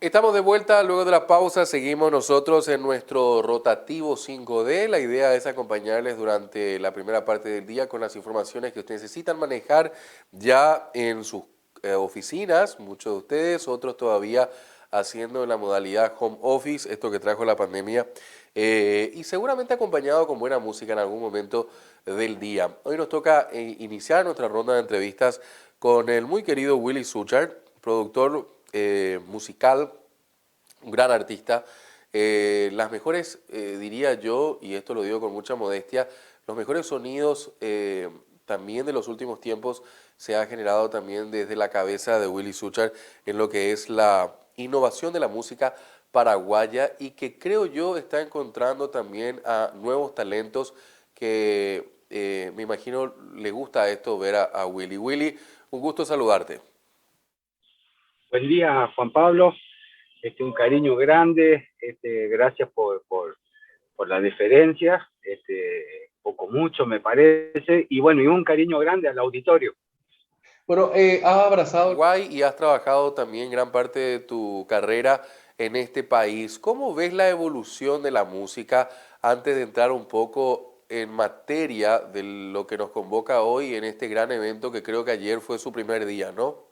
Estamos de vuelta luego de la pausa, seguimos nosotros en nuestro rotativo 5D. La idea es acompañarles durante la primera parte del día con las informaciones que ustedes necesitan manejar ya en sus oficinas, muchos de ustedes, otros todavía haciendo en la modalidad home office, esto que trajo la pandemia, y seguramente acompañado con buena música en algún momento del día. Hoy nos toca iniciar nuestra ronda de entrevistas con el muy querido Willy Suchard, productor musical, un gran artista. Las mejores, diría yo, y esto lo digo con mucha modestia, los mejores sonidos también de los últimos tiempos se ha generado también desde la cabeza de Willy Suchard en lo que es la innovación de la música paraguaya y que creo yo está encontrando también a nuevos talentos que me imagino le gusta esto ver a Willy. Willy, un gusto saludarte. Buen día, Juan Pablo. Un cariño grande. Gracias por la deferencia. Poco mucho me parece. Y bueno, y un cariño grande al auditorio. Bueno, has abrazado Uruguay y has trabajado también gran parte de tu carrera en este país. ¿Cómo ves la evolución de la música antes de entrar un poco en materia de lo que nos convoca hoy en este gran evento que creo que ayer fue su primer día, ¿no?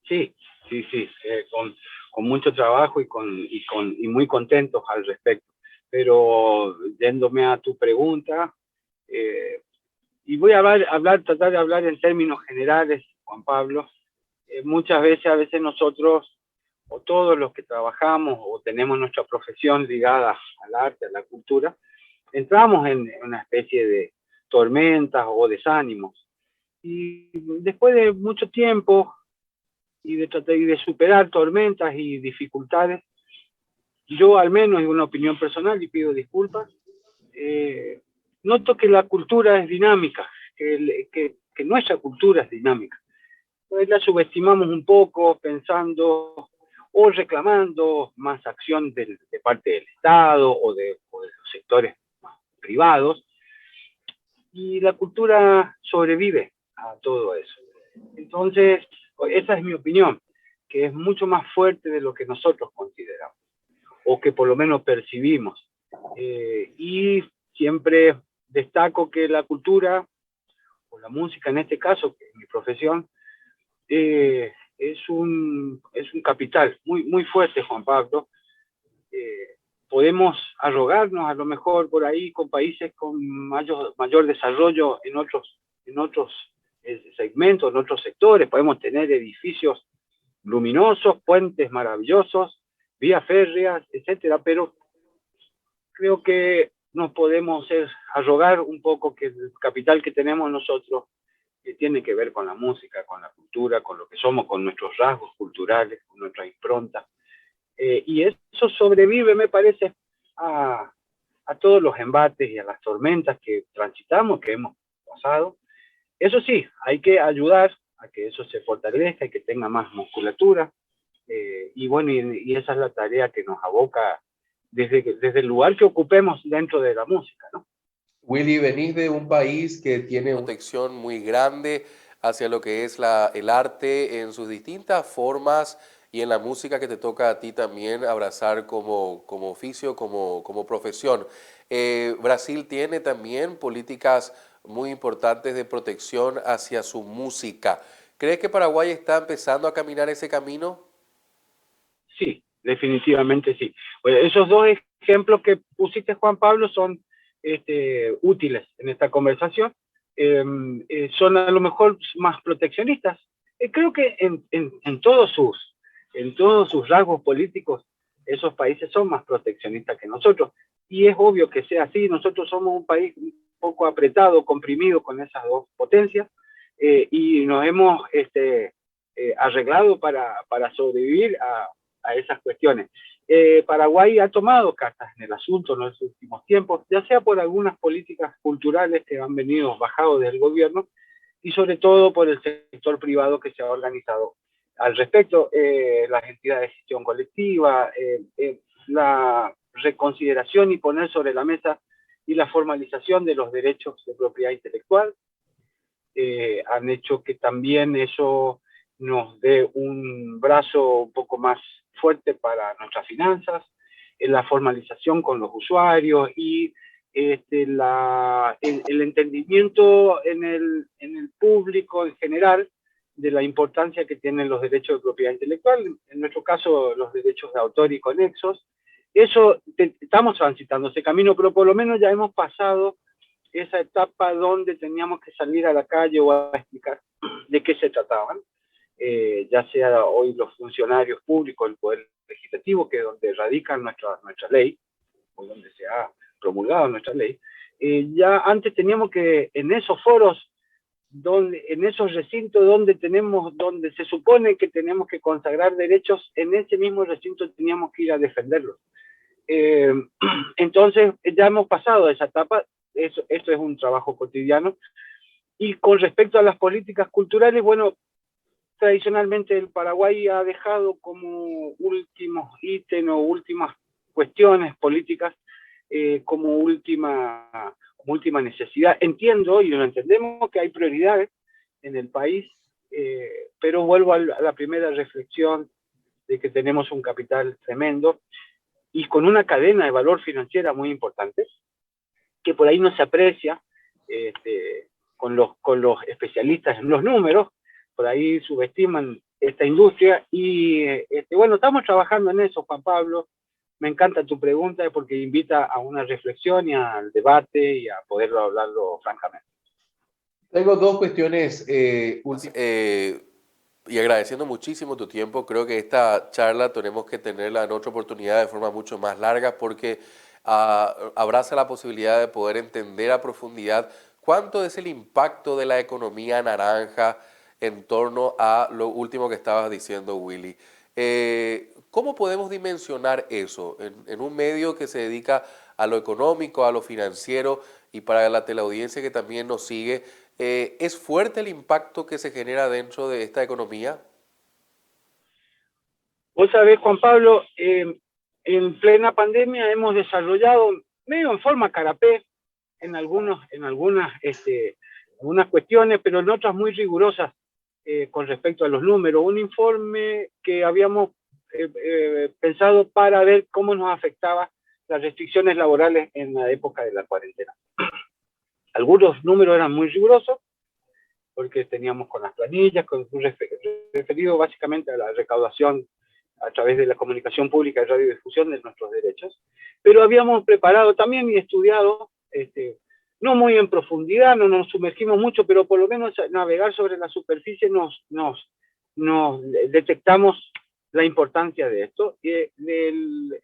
Sí, sí. Con mucho trabajo y muy contentos al respecto. Pero yéndome a tu pregunta, y voy a tratar de hablar en términos generales, Juan Pablo. Muchas veces, a veces nosotros, o todos los que trabajamos o tenemos nuestra profesión ligada al arte, a la cultura, entramos en una especie de tormentas o desánimos. Y después de mucho tiempo y de superar tormentas y dificultades, yo al menos en una opinión personal, y pido disculpas, eh, noto que la cultura es dinámica, que nuestra cultura es dinámica. Pues la subestimamos un poco pensando o reclamando más acción de parte del Estado o de los sectores privados, y la cultura sobrevive a todo eso. Entonces, esa es mi opinión, que es mucho más fuerte de lo que nosotros consideramos, o que por lo menos percibimos. Y siempre destaco que la cultura, o la música en este caso, que es mi profesión, es un capital muy fuerte, Juan Pablo. Podemos arrogarnos a lo mejor por ahí con países con mayor desarrollo en otros segmentos, en otros sectores. Podemos tener edificios luminosos, puentes maravillosos, vías férreas, etcétera, pero creo que nos podemos arrogar un poco que el capital que tenemos nosotros, que tiene que ver con la música, con la cultura, con lo que somos, con nuestros rasgos culturales, con nuestra impronta. Y eso sobrevive, me parece, a, a todos los embates y a las tormentas que transitamos, que hemos pasado. Eso sí, hay que ayudar a que eso se fortalezca y que tenga más musculatura. Y bueno, y esa es la tarea que nos aboca desde el lugar que ocupemos dentro de la música, ¿no? Willy, venís de un país que tiene una protección muy grande hacia lo que es el arte en sus distintas formas y en la música que te toca a ti también abrazar como oficio, como profesión. Brasil tiene también políticas muy importantes de protección hacia su música. ¿Crees que Paraguay está empezando a caminar ese camino? Sí, definitivamente sí. Bueno, esos dos ejemplos que pusiste, Juan Pablo, son útiles en esta conversación. Son a lo mejor más proteccionistas. Creo que en todos sus rasgos políticos, esos países son más proteccionistas que nosotros. Y es obvio que sea así. Nosotros somos un país un poco apretado, comprimido con esas dos potencias, y nos hemos arreglado para sobrevivir a esas cuestiones. Paraguay ha tomado cartas en el asunto en los últimos tiempos, ya sea por algunas políticas culturales que han venido bajados del gobierno y sobre todo por el sector privado que se ha organizado al respecto. Las entidades de gestión colectiva, la reconsideración y poner sobre la mesa y la formalización de los derechos de propiedad intelectual han hecho que también eso nos dé un brazo un poco más fuerte para nuestras finanzas, en la formalización con los usuarios y el entendimiento en el público en general de la importancia que tienen los derechos de propiedad intelectual, en nuestro caso los derechos de autor y conexos. Eso estamos transitando ese camino, pero por lo menos ya hemos pasado esa etapa donde teníamos que salir a la calle o a explicar de qué se trataban, ya sea hoy los funcionarios públicos, el Poder Legislativo, que es donde radica nuestra ley, o donde se ha promulgado nuestra ley. Ya antes teníamos que, en esos foros, en esos recintos donde se supone que tenemos que consagrar derechos, en ese mismo recinto teníamos que ir a defenderlos. Entonces ya hemos pasado esa etapa, esto es un trabajo cotidiano. Y con respecto a las políticas culturales, bueno, tradicionalmente el Paraguay ha dejado como últimos ítems o últimas cuestiones políticas como última necesidad. Entiendo y lo entendemos que hay prioridades en el país, pero vuelvo a la primera reflexión de que tenemos un capital tremendo y con una cadena de valor financiera muy importante, que por ahí no se aprecia con los especialistas en los números, por ahí subestiman esta industria y bueno, estamos trabajando en eso, Juan Pablo. Me encanta tu pregunta porque invita a una reflexión y al debate y a poderlo hablarlo francamente. Tengo dos cuestiones y agradeciendo muchísimo tu tiempo. Creo que esta charla tenemos que tenerla en otra oportunidad de forma mucho más larga porque abraza la posibilidad de poder entender a profundidad cuánto es el impacto de la economía naranja en torno a lo último que estabas diciendo, Willy. ¿Cómo podemos dimensionar eso en un medio que se dedica a lo económico, a lo financiero y para la teleaudiencia que también nos sigue? ¿Es fuerte el impacto que se genera dentro de esta economía? Vos sabés, Juan Pablo, en plena pandemia hemos desarrollado, medio en forma carapé, en algunas cuestiones, pero en otras muy rigurosas con respecto a los números, un informe que habíamos pensado para ver cómo nos afectaba las restricciones laborales en la época de la cuarentena. Algunos números eran muy rigurosos, porque teníamos con las planillas, referido básicamente a la recaudación a través de la comunicación pública y radiodifusión de nuestros derechos, pero habíamos preparado también y estudiado, no muy en profundidad, no nos sumergimos mucho, pero por lo menos navegar sobre la superficie nos detectamos la importancia de esto, del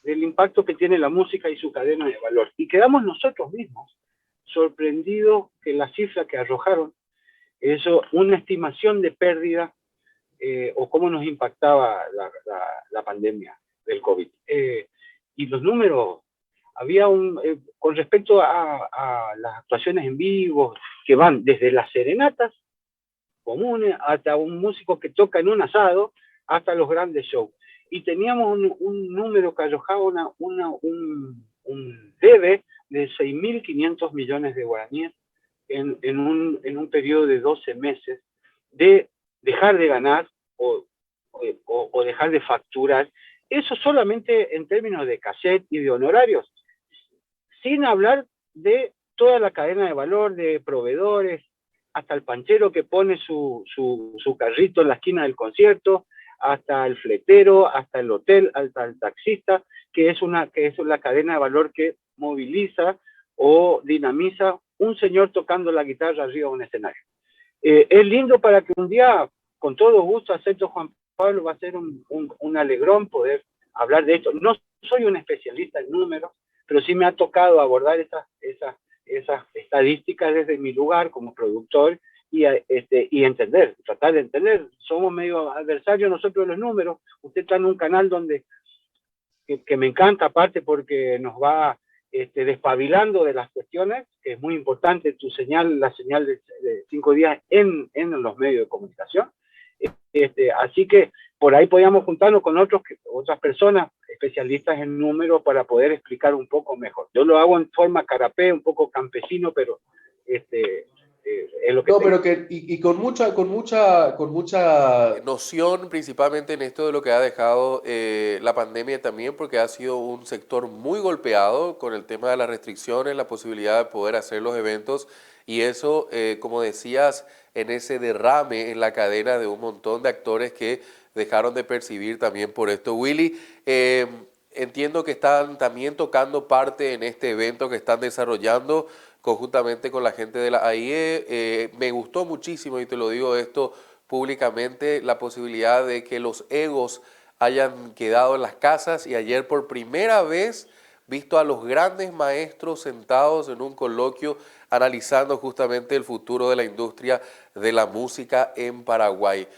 impacto que tiene la música y su cadena de valor. Y quedamos nosotros mismos sorprendidos que la cifra que arrojaron, eso, una estimación de pérdida o cómo nos impactaba la pandemia del COVID. Y los números, había con respecto a las actuaciones en vivo, que van desde las serenatas comunes hasta un músico que toca en un asado, hasta los grandes shows. Y teníamos un número que arrojaba un debe de 6.500 millones de guaraníes en un periodo de 12 meses de dejar de ganar o dejar de facturar. Eso solamente en términos de cassette y de honorarios, sin hablar de toda la cadena de valor de proveedores, hasta el panchero que pone su carrito en la esquina del concierto, hasta el fletero, hasta el hotel, hasta el taxista, que es la cadena de valor que moviliza o dinamiza un señor tocando la guitarra arriba de un escenario. Es lindo para que un día, con todo gusto, acepto, Juan Pablo, va a ser un alegrón poder hablar de esto. No soy un especialista en números, pero sí me ha tocado abordar esas estadísticas desde mi lugar como productor y tratar de entender. Somos medio adversarios nosotros de los números. Usted está en un canal que me encanta, aparte porque nos va despabilando de las cuestiones, que es muy importante tu señal, la señal de 5 días en los medios de comunicación. Así que por ahí podíamos juntarnos con otras personas especialistas en números para poder explicar un poco mejor. Yo lo hago en forma carapé, un poco campesino, pero Es lo que No, te pero digo. que, y con mucha noción, principalmente en esto de lo que ha dejado la pandemia también, porque ha sido un sector muy golpeado con el tema de las restricciones, la posibilidad de poder hacer los eventos, y eso, como decías, en ese derrame en la cadena de un montón de actores que dejaron de percibir también por esto. Willy, entiendo que están también tocando parte en este evento que están desarrollando conjuntamente con la gente de la AIE. Me gustó muchísimo, y te lo digo esto públicamente, la posibilidad de que los egos hayan quedado en las casas, y ayer por primera vez visto a los grandes maestros sentados en un coloquio analizando justamente el futuro de la industria de la música en Paraguay.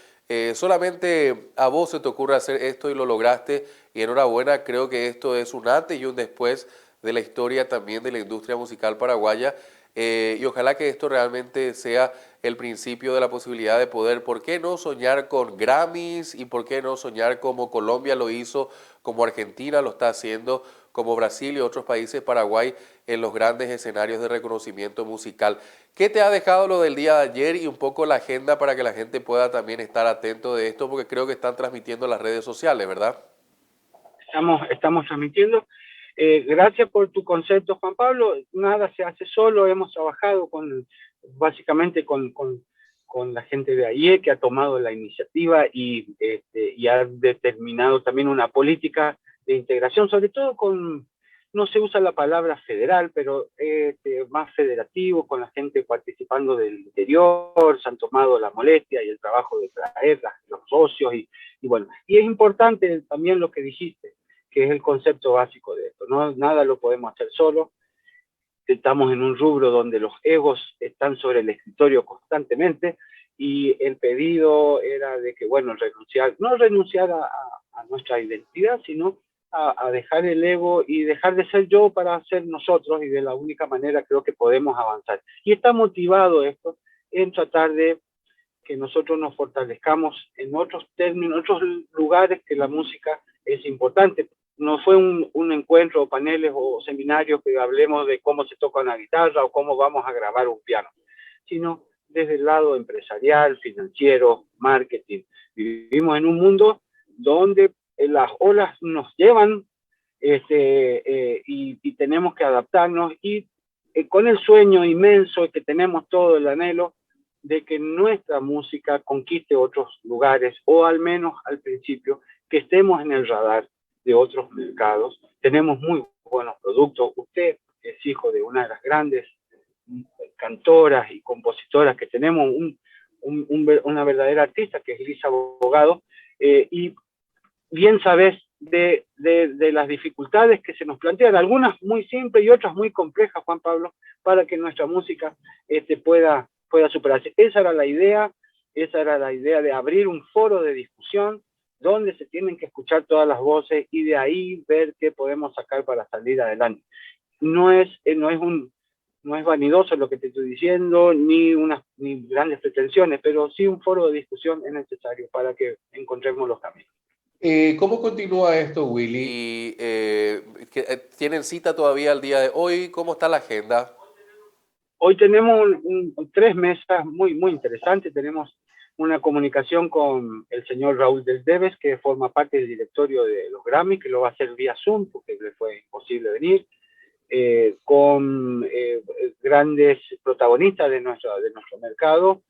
Solamente a vos se te ocurre hacer esto y lo lograste, y enhorabuena. Creo que esto es un antes y un después de la historia también de la industria musical paraguaya, y ojalá que esto realmente sea el principio de la posibilidad de poder, ¿por qué no soñar con Grammys? Y ¿por qué no soñar como Colombia lo hizo, como Argentina lo está haciendo, como Brasil y otros países, Paraguay, en los grandes escenarios de reconocimiento musical? ¿Qué te ha dejado lo del día de ayer y un poco la agenda para que la gente pueda también estar atento de esto? Porque creo que están transmitiendo en las redes sociales, ¿verdad? Estamos transmitiendo. Gracias por tu concepto, Juan Pablo. Nada se hace solo. Hemos trabajado básicamente con la gente de AIE, que ha tomado la iniciativa y ha determinado también una política de integración, sobre todo no se usa la palabra federal, pero más federativo, con la gente participando del interior. Se han tomado la molestia y el trabajo de traer los socios y bueno, y es importante también lo que dijiste, que es el concepto básico de esto, ¿no? Nada lo podemos hacer solo. Estamos en un rubro donde los egos están sobre el escritorio constantemente, y el pedido era de que, bueno, no renunciar a nuestra identidad, sino a dejar el ego y dejar de ser yo para ser nosotros, y de la única manera creo que podemos avanzar. Y está motivado esto en tratar de que nosotros nos fortalezcamos en otros términos, otros lugares que la música es importante. No fue un encuentro, paneles o seminarios que hablemos de cómo se toca una guitarra o cómo vamos a grabar un piano, sino desde el lado empresarial, financiero, marketing. Vivimos en un mundo donde las olas nos llevan, y tenemos que adaptarnos, y con el sueño inmenso que tenemos todo el anhelo de que nuestra música conquiste otros lugares, o al menos al principio que estemos en el radar de otros mercados. Tenemos muy buenos productos. Usted es hijo de una de las grandes cantoras y compositoras que tenemos, una verdadera artista, que es Lisa Bogado, y bien sabes de las dificultades que se nos plantean, algunas muy simples y otras muy complejas, Juan Pablo, para que nuestra música pueda superarse. Esa era la idea de abrir un foro de discusión donde se tienen que escuchar todas las voces, y de ahí ver qué podemos sacar para salir adelante. No es vanidoso lo que te estoy diciendo, ni grandes pretensiones, pero sí un foro de discusión es necesario para que encontremos los caminos. ¿Cómo continúa esto, Willy? Y ¿tienen cita todavía el día de hoy? ¿Cómo está la agenda? Hoy tenemos 3 mesas muy, muy interesantes. Tenemos una comunicación con el señor Raúl del Deves, que forma parte del directorio de los Grammy, que lo va a hacer vía Zoom porque le fue imposible venir, con grandes protagonistas de nuestro mercado.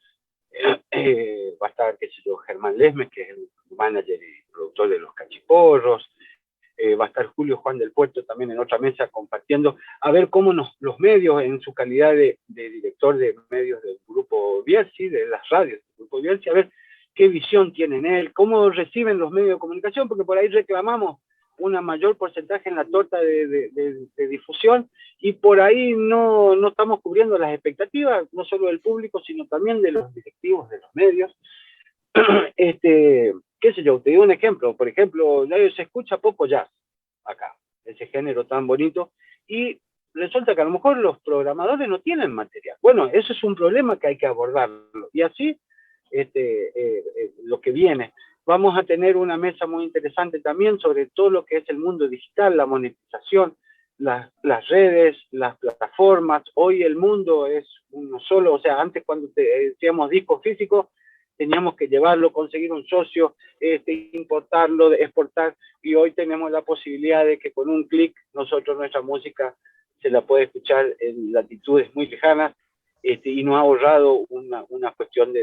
Va a estar, qué sé yo, Germán Lesmes, que es el manager y productor de Los Cachiporros. Va a estar Julio Juan del Puerto también en otra mesa compartiendo, a ver cómo los medios, en su calidad de director de medios del Grupo Bielsi, de las radios del Grupo Bielsi, a ver qué visión tienen él, cómo reciben los medios de comunicación, porque por ahí reclamamos una mayor porcentaje en la torta de difusión, y por ahí no estamos cubriendo las expectativas, no solo del público, sino también de los directivos de los medios. Qué sé yo, te digo un ejemplo. Por ejemplo, se escucha poco jazz acá, ese género tan bonito, y resulta que a lo mejor los programadores no tienen material. Bueno, eso es un problema que hay que abordarlo. Y así, lo que viene. Vamos a tener una mesa muy interesante también sobre todo lo que es el mundo digital, la monetización las redes, las plataformas. Hoy el mundo es uno solo. O sea, antes cuando decíamos discos físicos, teníamos que llevarlo, conseguir un socio, importarlo, exportar, y hoy tenemos la posibilidad de que con un clic nosotros nuestra música se la puede escuchar en latitudes muy lejanas, y nos ha ahorrado una cuestión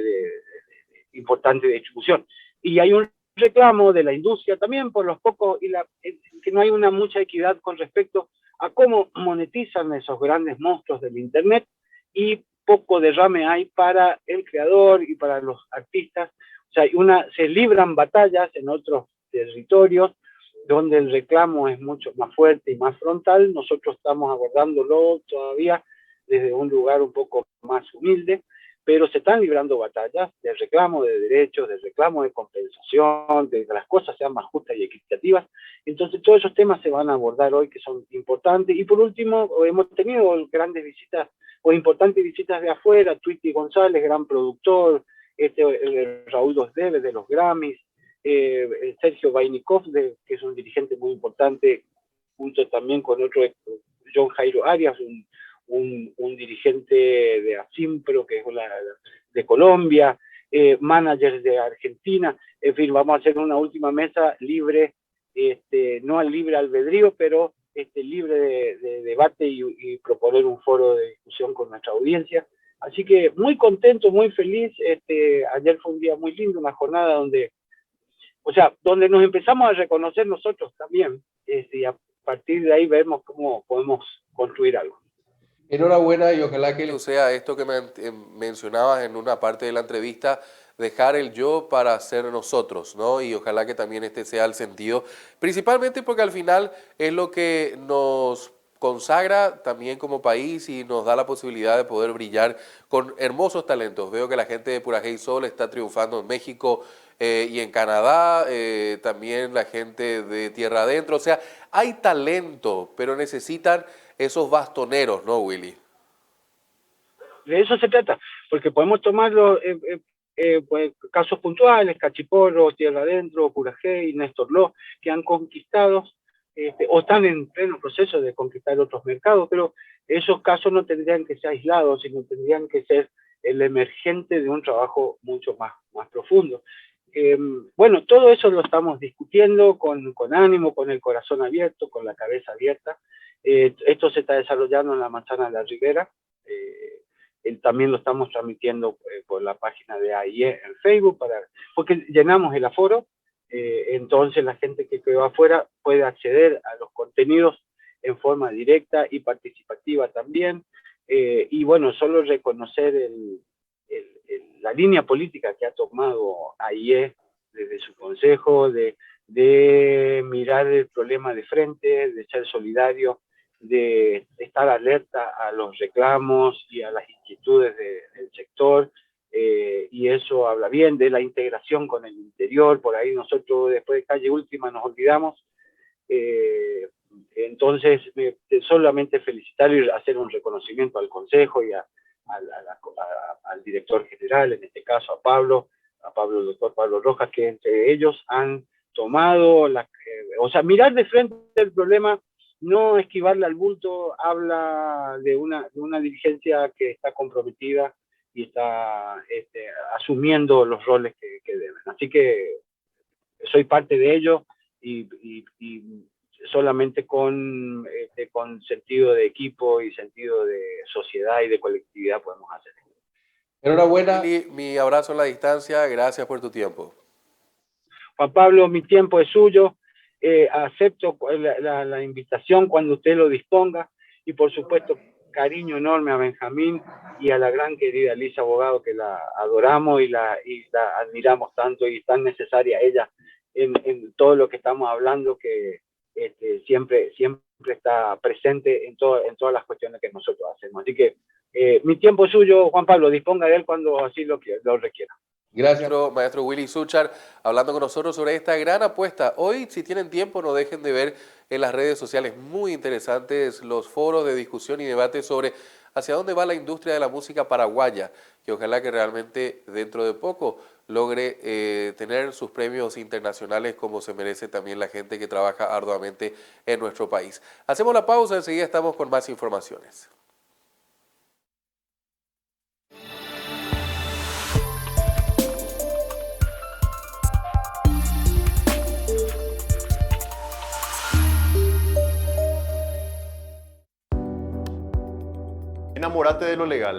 importante de distribución. Y hay un reclamo de la industria también por los pocos, que no hay mucha equidad con respecto a cómo monetizan esos grandes monstruos del Internet, y poco derrame hay para el creador y para los artistas. O sea, se libran batallas en otros territorios donde el reclamo es mucho más fuerte y más frontal. Nosotros estamos abordándolo todavía desde un lugar un poco más humilde, pero se están librando batallas de reclamo de derechos, de reclamo de compensación, de que las cosas sean más justas y equitativas. Entonces todos esos temas se van a abordar hoy, que son importantes. Y por último, hemos tenido grandes visitas o importantes visitas de afuera. Twitty González, gran productor, Raúl Dosdebe de los Grammys, Sergio Vainikov, que es un dirigente muy importante, junto también con otro, John Jairo Arias, un dirigente de Asimpro, que es de Colombia, managers de Argentina. En fin, vamos a hacer una última mesa libre, no al libre albedrío, pero libre de debate y proponer un foro de discusión con nuestra audiencia. Así que muy contento, muy feliz. Ayer fue un día muy lindo, una jornada donde nos empezamos a reconocer nosotros también, y a partir de ahí vemos cómo podemos construir algo. Enhorabuena y ojalá que sea esto que mencionabas en una parte de la entrevista, dejar el yo para ser nosotros, ¿no? Y ojalá que también este sea el sentido, principalmente porque al final es lo que nos consagra también como país y nos da la posibilidad de poder brillar con hermosos talentos. Veo que la gente de Pura Hey Soul está triunfando en México y en Canadá, también la gente de Tierra Adentro. O sea, hay talento, pero necesitan esos bastoneros, ¿no, Willy? De eso se trata, porque podemos tomarlo, pues, casos puntuales, Cachiporro, Tierra Adentro, Pura Hey, Néstor Lo, que han conquistado, o están en pleno proceso de conquistar otros mercados, pero esos casos no tendrían que ser aislados, sino tendrían que ser el emergente de un trabajo mucho más profundo. Bueno, todo eso lo estamos discutiendo con ánimo, con el corazón abierto, con la cabeza abierta. Esto se está desarrollando en la Manzana de la Ribera. También lo estamos transmitiendo por la página de AIE en Facebook, porque llenamos el aforo. Entonces la gente que quedó afuera puede acceder a los contenidos en forma directa y participativa también. Y bueno, solo reconocer la línea política que ha tomado AIE desde su consejo, de mirar el problema de frente, de ser solidario, de estar alerta a los reclamos y a las inquietudes del sector, y eso habla bien de la integración con el interior. Por ahí nosotros después de Calle Última nos olvidamos. Entonces, solamente felicitar y hacer un reconocimiento al Consejo y al director general, en este caso a Pablo, el doctor Pablo Rojas, que entre ellos han tomado, mirar de frente el problema, no esquivarle al bulto. Habla de una dirigencia que está comprometida y está asumiendo los roles que deben. Así que soy parte de ello, y solamente con sentido de equipo y sentido de sociedad y de colectividad podemos hacerlo. Enhorabuena. Willy, mi abrazo a la distancia, gracias por tu tiempo. Juan Pablo, mi tiempo es suyo. Acepto la invitación cuando usted lo disponga, y por supuesto cariño enorme a Benjamín y a la gran querida Lisa Abogado, que la adoramos y la admiramos tanto, y tan necesaria ella en todo lo que estamos hablando, que siempre está presente en todas las cuestiones que nosotros hacemos. Así que mi tiempo es suyo, Juan Pablo, disponga de él cuando así lo requiera. Gracias, maestro Willy Suchar, hablando con nosotros sobre esta gran apuesta. Hoy, si tienen tiempo, no dejen de ver en las redes sociales, muy interesantes, los foros de discusión y debate sobre hacia dónde va la industria de la música paraguaya, que ojalá que realmente dentro de poco logre tener sus premios internacionales como se merece también la gente que trabaja arduamente en nuestro país. Hacemos la pausa, enseguida estamos con más informaciones. Enamórate de lo legal.